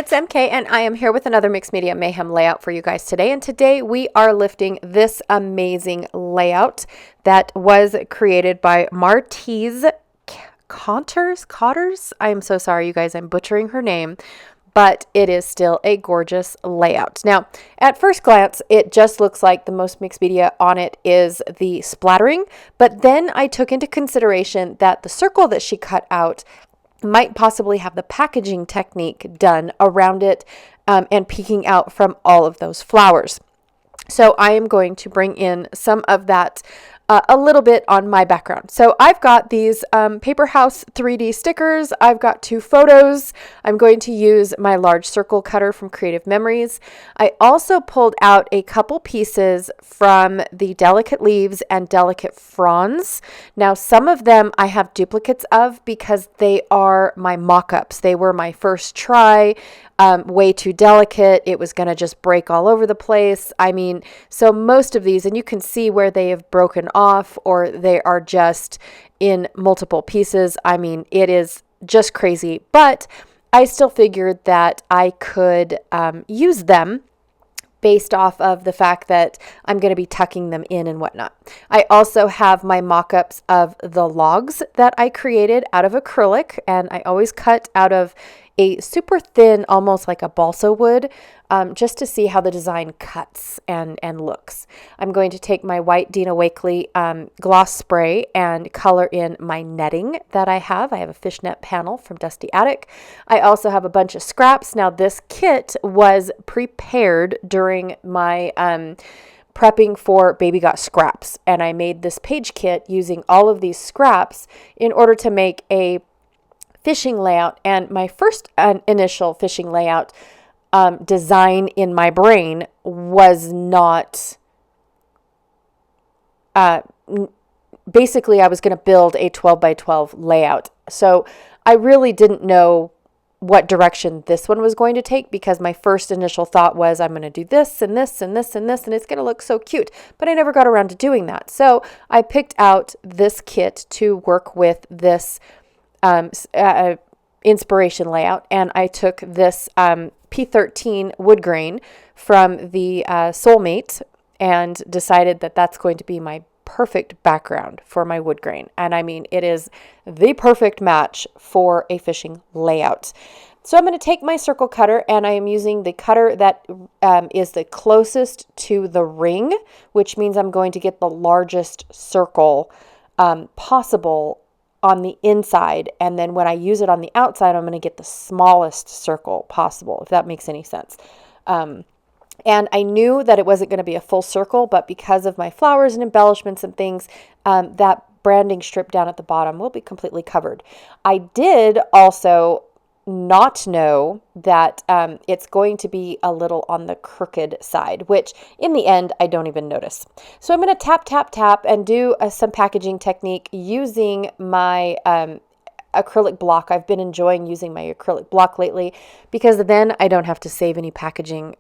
it's MK, and I am here with another Mixed Media Mayhem layout for you guys today. And today we are lifting this amazing layout that was created by Martise Cotters. I am so sorry, you guys, I'm butchering her name, but it is still a gorgeous layout. Now, at first glance, it just looks like the most mixed media on it is the splattering, but then I took into consideration that the circle that she cut out might possibly have the packaging technique done around it and peeking out from all of those flowers. So I am going to bring in some of that a little bit on my background. So I've got these Paper House 3D stickers. I've got 2 photos. I'm going to use my large circle cutter from Creative Memories. I also pulled out a couple pieces from the Delicate Leaves and Delicate Fronds. Now, some of them I have duplicates of because they are my mock-ups. They were my first try. Way too delicate. It was going to just break all over the place. I mean, so most of these, and you can see where they have broken off or they are just in multiple pieces. I mean, it is just crazy, but I still figured that I could use them based off of the fact that I'm going to be tucking them in and whatnot. I also have my mock-ups of the logs that I created out of acrylic, and I always cut out of a super thin, almost like a balsa wood, just to see how the design cuts and looks. I'm going to take my white Dina Wakley gloss spray and color in my netting that I have. I have a fishnet panel from Dusty Attic. I also have a bunch of scraps. Now, this kit was prepared during my prepping for Baby Got Scraps, and I made this page kit using all of these scraps in order to make a fishing layout. And my first initial fishing layout design in my brain was not basically I was going to build a 12 by 12 layout. So I really didn't know what direction this one was going to take because my first initial thought was I'm going to do this and this and this and this and it's going to look so cute, but I never got around to doing that. So I picked out this kit to work with this inspiration layout, and I took this P13 wood grain from the Soulmate and decided that that's going to be my perfect background for my wood grain. And I mean, it is the perfect match for a fishing layout. So I'm going to take my circle cutter, and I am using the cutter that is the closest to the ring, which means I'm going to get the largest circle possible on the inside, and then when I use it on the outside, I'm going to get the smallest circle possible, if that makes any sense. And I knew that it wasn't going to be a full circle, but because of my flowers and embellishments and things, that branding strip down at the bottom will be completely covered. I did also not know that it's going to be a little on the crooked side, which in the end, I don't even notice. So I'm going to tap, tap, tap and do some packaging technique using my acrylic block. I've been enjoying using my acrylic block lately because then I don't have to save any packaging.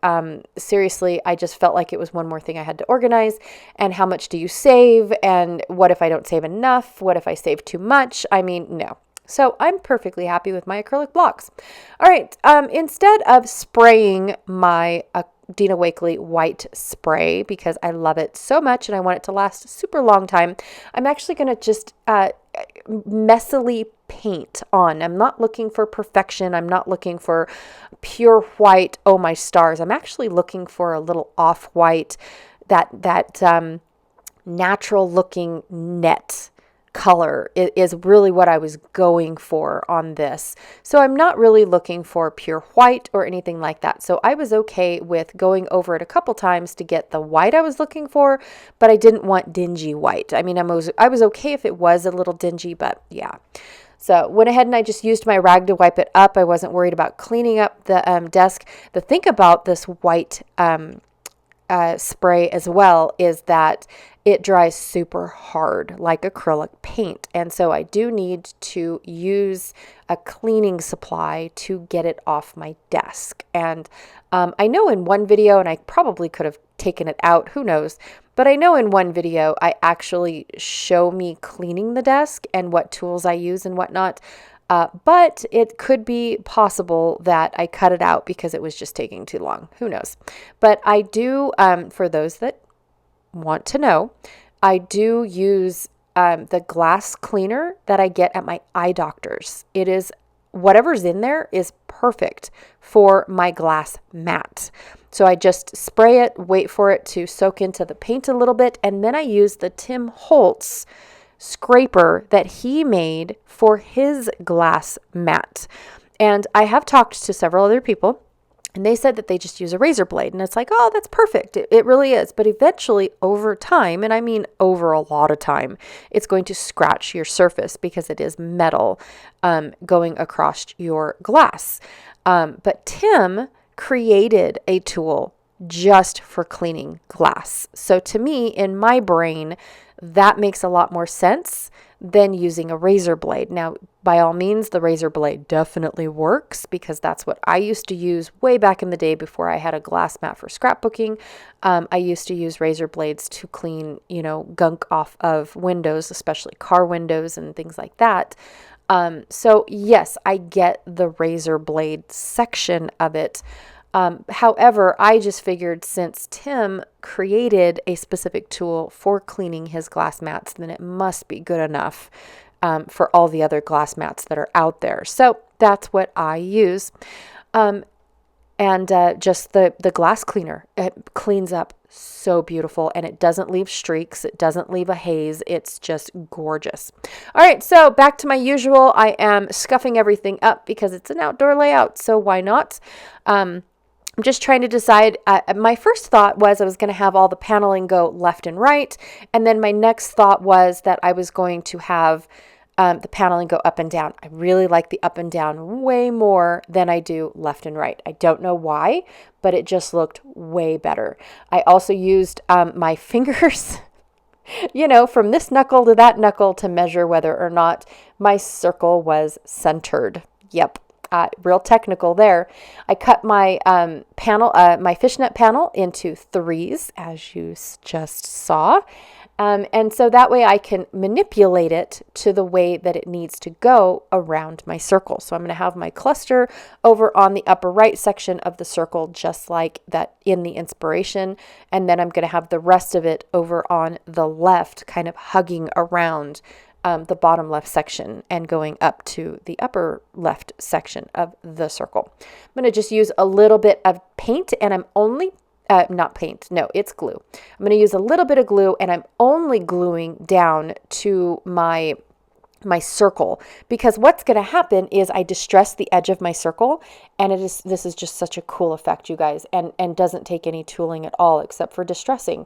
Seriously, I just felt like it was one more thing I had to organize. And how much do you save? And what if I don't save enough? What if I save too much? I mean, no. So I'm perfectly happy with my acrylic blocks. All right, instead of spraying my Dina Wakley white spray, because I love it so much and I want it to last a super long time, I'm actually going to just messily paint on. I'm not looking for perfection. I'm not looking for pure white, oh my stars. I'm actually looking for a little off-white, that natural looking net color is really what I was going for on this. So I'm not really looking for pure white or anything like that. So I was okay with going over it a couple times to get the white I was looking for, but I didn't want dingy white. I mean, I was okay if it was a little dingy, but yeah. So went ahead and I just used my rag to wipe it up. I wasn't worried about cleaning up the desk. The thing about this white spray as well is that it dries super hard like acrylic paint. And so I do need to use a cleaning supply to get it off my desk. And I know in one video, and I probably could have taken it out, who knows, but I know in one video I actually show me cleaning the desk and what tools I use and whatnot. But it could be possible that I cut it out because it was just taking too long. Who knows? But I do, for those that want to know, I do use the glass cleaner that I get at my eye doctor's. It is whatever's in there is perfect for my glass mat. So I just spray it, wait for it to soak into the paint a little bit, and then I use the Tim Holtz scraper that he made for his glass mat. And I have talked to several other people, and they said that they just use a razor blade. And it's like, oh, that's perfect. It really is. But eventually, over time, and I mean over a lot of time, it's going to scratch your surface because it is metal going across your glass. But Tim created a tool just for cleaning glass. So to me, in my brain, that makes a lot more sense than using a razor blade. Now, by all means, the razor blade definitely works because that's what I used to use way back in the day before I had a glass mat for scrapbooking. I used to use razor blades to clean, gunk off of windows, especially car windows and things like that. So yes, I get the razor blade section of it. However, I just figured since Tim created a specific tool for cleaning his glass mats, then it must be good enough for all the other glass mats that are out there. So that's what I use. Just the glass cleaner, it cleans up so beautiful, and it doesn't leave streaks. It doesn't leave a haze. It's just gorgeous. All right, so back to my usual. I am scuffing everything up because it's an outdoor layout, so why not? I'm just trying to decide. My first thought was I was going to have all the paneling go left and right. And then my next thought was that I was going to have the paneling go up and down. I really like the up and down way more than I do left and right. I don't know why, but it just looked way better. I also used my fingers, from this knuckle to that knuckle to measure whether or not my circle was centered. Yep. Real technical there. I cut my my fishnet panel into 3s, as you just saw. And so that way I can manipulate it to the way that it needs to go around my circle. So I'm going to have my cluster over on the upper right section of the circle, just like that in the inspiration. And then I'm going to have the rest of it over on the left, kind of hugging around the bottom left section and going up to the upper left section of the circle. I'm going to just use a little bit of paint, and I'm only not paint. No, it's glue. I'm going to use a little bit of glue, and I'm only gluing down to my circle, because what's going to happen is I distress the edge of my circle, and this is just such a cool effect, you guys, and doesn't take any tooling at all except for distressing.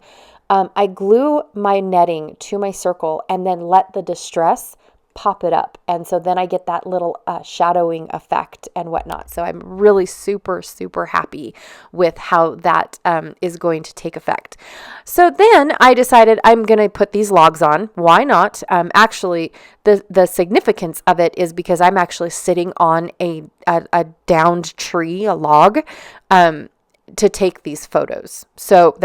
I glue my netting to my circle and then let the distress pop it up. And so then I get that little shadowing effect and whatnot. So I'm really super, super happy with how that is going to take effect. So then I decided I'm going to put these logs on. Why not? Actually, the significance of it is because I'm actually sitting on a downed tree, a log, to take these photos. So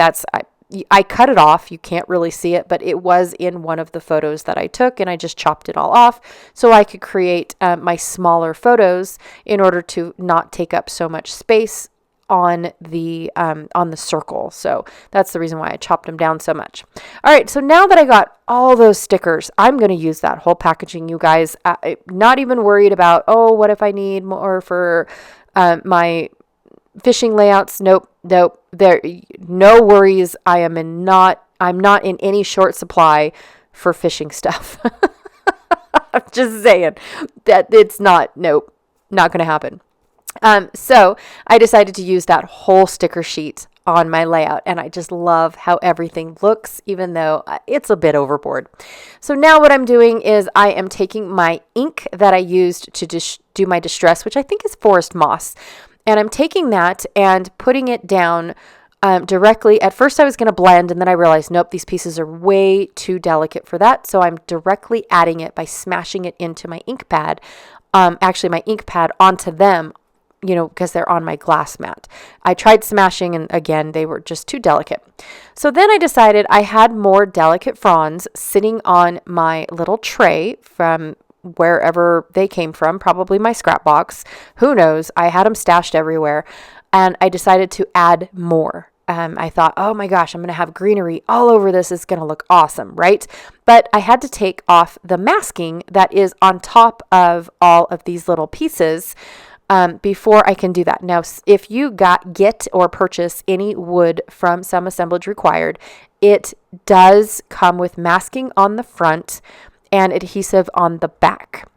I cut it off. You can't really see it, but it was in one of the photos that I took, and I just chopped it all off so I could create my smaller photos in order to not take up so much space on the circle. So that's the reason why I chopped them down so much. All right, so now that I got all those stickers, I'm going to use that whole packaging, you guys. Not even worried about, what if I need more for my fishing layouts. Nope. There, no worries. I'm not in any short supply for fishing stuff. I'm just saying that it's not going to happen. So I decided to use that whole sticker sheet on my layout, and I just love how everything looks, even though it's a bit overboard. So now what I'm doing is I am taking my ink that I used to do my distress, which I think is forest moss. And I'm taking that and putting it down directly. At first I was going to blend, and then I realized, nope, these pieces are way too delicate for that. So I'm directly adding it by smashing it into my ink pad. Actually, my ink pad onto them, because they're on my glass mat. I tried smashing, and again, they were just too delicate. So then I decided I had more delicate fronds sitting on my little tray from wherever they came from, probably my scrap box. Who knows? I had them stashed everywhere, and I decided to add more. I thought, oh my gosh, I'm going to have greenery all over this. It's going to look awesome, right? But I had to take off the masking that is on top of all of these little pieces before I can do that. Now, if you get or purchase any wood from Some Assemblage Required, it does come with masking on the front and adhesive on the back.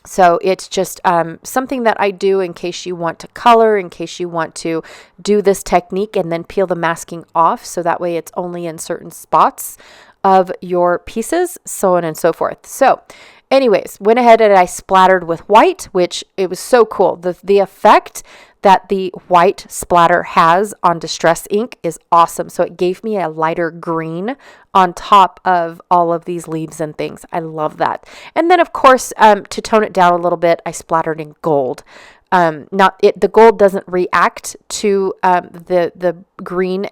So it's just something that I do in case you want to color, in case you want to do this technique and then peel the masking off. So that way it's only in certain spots of your pieces, so on and so forth. So anyways, went ahead and I splattered with white, which it was so cool. The effect that the white splatter has on distress ink is awesome. So it gave me a lighter green on top of all of these leaves and things. I love that. And then of course, to tone it down a little bit, I splattered in gold. The gold doesn't react to the green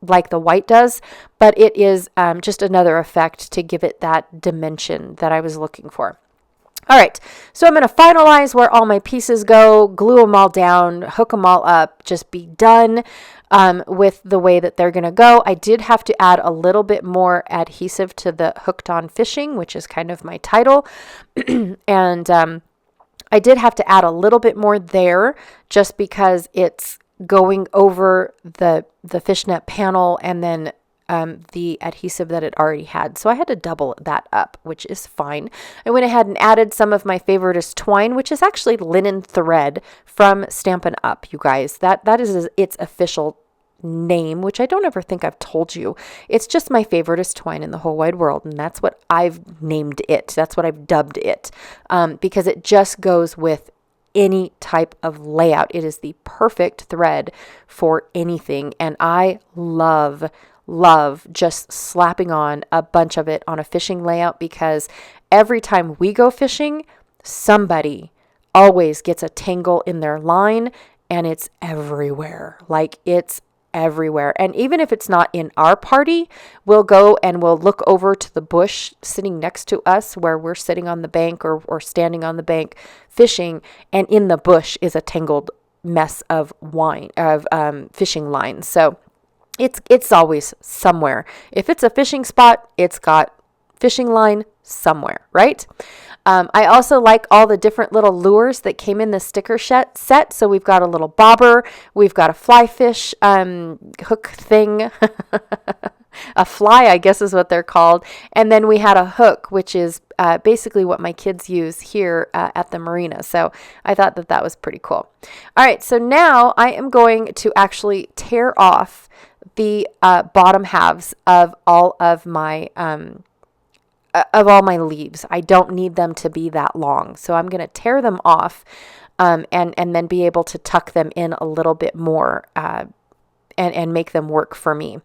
like the white does, but it is just another effect to give it that dimension that I was looking for. All right, so I'm going to finalize where all my pieces go, glue them all down, hook them all up, just be done with the way that they're going to go. I did have to add a little bit more adhesive to the Hooked on Fishing, which is kind of my title. And I did have to add a little bit more there just because it's going over the fishnet panel and then the adhesive that it already had. So I had to double that up, which is fine. I went ahead and added some of my favoriteest twine, which is actually linen thread from Stampin' Up, you guys. That is its official name, which I don't ever think I've told you. It's just my favoriteest twine in the whole wide world, and that's what I've named it. That's what I've dubbed it, because it just goes with any type of layout. It is the perfect thread for anything, and I love just slapping on a bunch of it on a fishing layout, because every time we go fishing, somebody always gets a tangle in their line, and it's everywhere. Like, it's everywhere. And even if it's not in our party, we'll go and we'll look over to the bush sitting next to us where we're sitting on the bank or standing on the bank fishing, and in the bush is a tangled mess of fishing lines. So it's always somewhere. If it's a fishing spot, it's got fishing line somewhere, right? I also like all the different little lures that came in the sticker set. So we've got a little bobber, we've got a fly fish hook thing, a fly, I guess is what they're called. And then we had a hook, which is basically what my kids use here at the marina. So I thought that was pretty cool. All right, so now I am going to actually tear off the bottom halves of all of my leaves. I don't need them to be that long, so I'm going to tear them off and then be able to tuck them in a little bit more and make them work for me.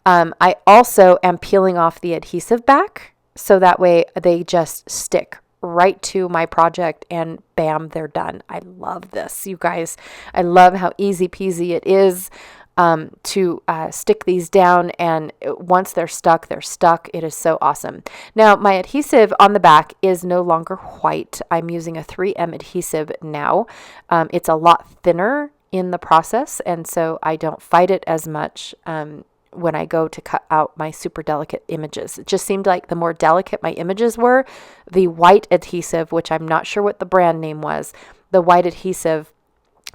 I also am peeling off the adhesive back, so that way they just stick right to my project, and bam, they're done. I love this, you guys. I love how easy peasy it is to stick these down, and once they're stuck, they're stuck. It is so awesome. Now, my adhesive on the back is no longer white. I'm using a 3M adhesive now. It's a lot thinner in the process, and so I don't fight it as much when I go to cut out my super delicate images. It just seemed like the more delicate my images were, the white adhesive, which I'm not sure what the brand name was, the white adhesive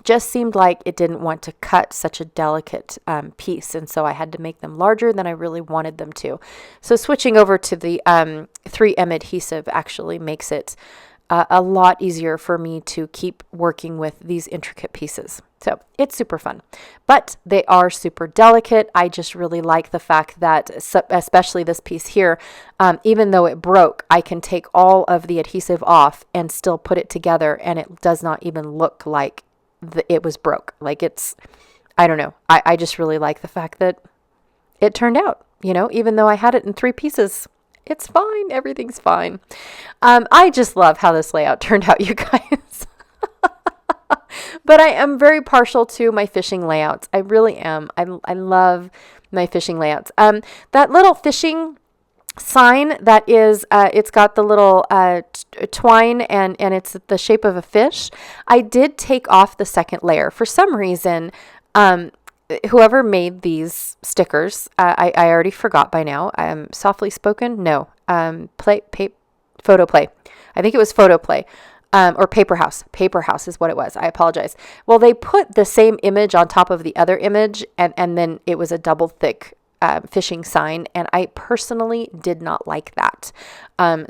just seemed like it didn't want to cut such a delicate piece, and so I had to make them larger than I really wanted them to. So switching over to the 3M adhesive actually makes it a lot easier for me to keep working with these intricate pieces. So it's super fun, but they are super delicate. I just really like the fact that, especially this piece here, even though it broke, I can take all of the adhesive off and still put it together, and it does not even look like it was broke. Like, it's, I don't know. I just really like the fact that it turned out, even though I had it in 3 pieces, it's fine. Everything's fine. I just love how this layout turned out, you guys. But I am very partial to my fishing layouts. I really am. I love my fishing layouts. That little fishing sign that is, it's got the little twine and it's the shape of a fish. I did take off the second layer. For some reason, whoever made these stickers, I already forgot by now. Softly Spoken? No. Photo Play. I think it was Photo Play. Or Paper House. Paper House is what it was. I apologize. Well, they put the same image on top of the other image, and then it was a double thick fishing sign, and I personally did not like that.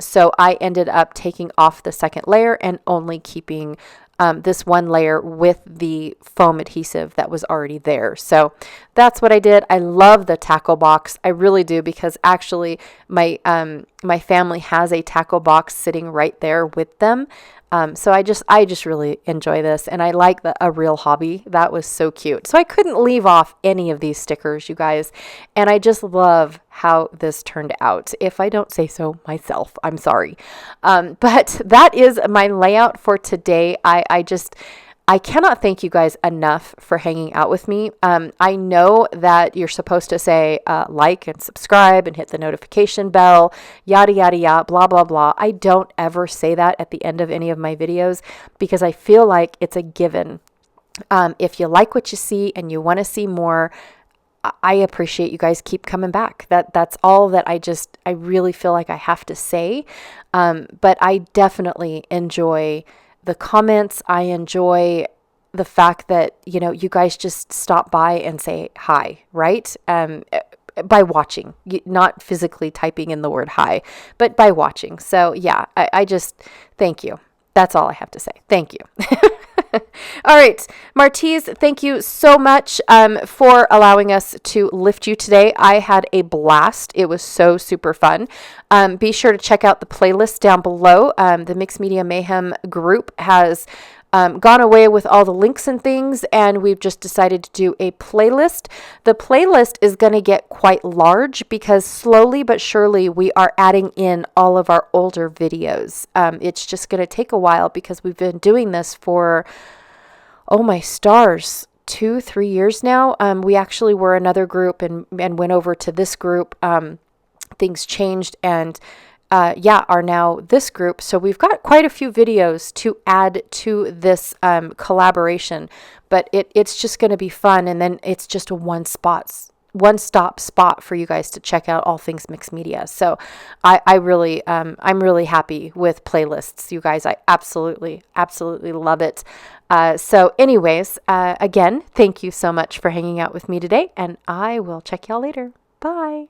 So I ended up taking off the second layer and only keeping this one layer with the foam adhesive that was already there. So that's what I did. I love the tackle box. I really do, because actually my family has a tackle box sitting right there with them. So I just really enjoy this, and I like a real hobby. That was so cute. So I couldn't leave off any of these stickers, you guys, and I just love how this turned out. If I don't say so myself, I'm sorry. But that is my layout for today. I cannot thank you guys enough for hanging out with me. I know that you're supposed to say like and subscribe and hit the notification bell, yada, yada, yada, blah, blah, blah. I don't ever say that at the end of any of my videos, because I feel like it's a given. If you like what you see and you want to see more, I appreciate you guys keep coming back. That's all that I really feel like I have to say. But I definitely enjoy the comments. I enjoy the fact that, you guys just stop by and say hi, right? By watching, not physically typing in the word hi, but by watching. So yeah, I just, thank you. That's all I have to say. Thank you. All right, Martise, thank you so much for allowing us to lift you today. I had a blast. It was so super fun. Be sure to check out the playlist down below. The Mixed Media Mayhem group has gone away with all the links and things, and we've just decided to do a playlist. The playlist is going to get quite large, because slowly but surely we are adding in all of our older videos. It's just going to take a while, because we've been doing this for, oh my stars, 2-3 years now. We actually were another group and went over to this group. Things changed, and are now this group. So we've got quite a few videos to add to this collaboration, but it's just going to be fun. And then it's just a one-stop spot for you guys to check out all things mixed media. So I'm really happy with playlists, you guys. I absolutely love it. So anyways, again, thank you so much for hanging out with me today, and I will check y'all later. Bye.